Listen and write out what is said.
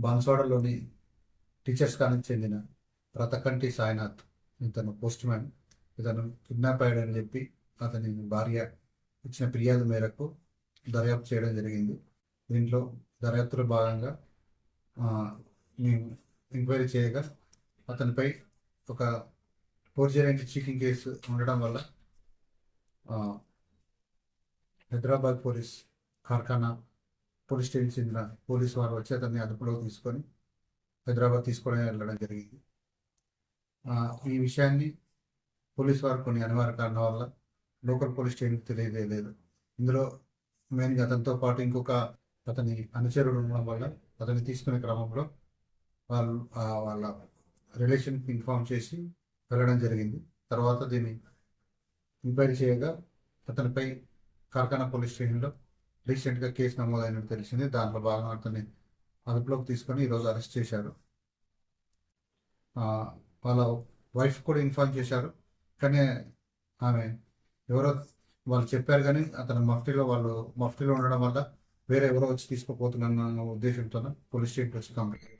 బాన్స్వాడలోని teachers college చెందిన రతకంటి సాయినాథ్, ఇతను post man, ఇతను కిడ్నాప్ అయ్యాడని చెప్పి అతని భార్య ఇచ్చిన ఫిర్యాదు మేరకు దర్యాప్తు చేయడం జరిగింది. దీంట్లో దర్యాప్తులో భాగంగా మేము ఎంక్వైరీ చేయగా అతనిపై ఒక ఫోర్జరీ అండ్ చీటింగ్ కేసు ఉండడం వల్ల హైదరాబాద్ పోలీస్ కార్ఖానా పోలీస్ స్టేషన్ చెందిన పోలీసు వారు వచ్చి అతన్ని అదుపులోకి తీసుకొని హైదరాబాద్ తీసుకొని వెళ్ళడం జరిగింది. ఈ విషయాన్ని పోలీసు వారు కొన్ని అనివార్య కారణాల వల్ల లోకల్ పోలీస్ స్టేషన్కి తెలియజేయలేదు. ఇందులో మెయిన్గా అతనితో పాటు ఇంకొక అతని అనుచరుడు ఉండడం వల్ల అతన్ని తీసుకునే క్రమంలో వాళ్ళ రిలేషన్కి ఇన్ఫార్మ్ చేసి వెళ్ళడం జరిగింది. తర్వాత దీన్ని ఎంక్వైరీ చేయగా అతనిపై కార్ఖానా పోలీస్ స్టేషన్లో రీసెంట్గా కేసు నమోదైనట్టు తెలిసింది. దాంట్లో భాగంగా అతన్ని అదుపులోకి తీసుకొని ఈరోజు అరెస్ట్ చేశారు. వాళ్ళ వైఫ్ కూడా ఇన్ఫార్మ్ చేశారు, కానీ ఆమె ఎవరో వాళ్ళు చెప్పారు, కానీ అతను మఫ్టీలో ఉండడం వల్ల వేరే ఎవరో వచ్చి తీసుకుపోతున్న ఉద్దేశంతో పోలీస్ స్టేషన్కి వచ్చి కంప్లైంట్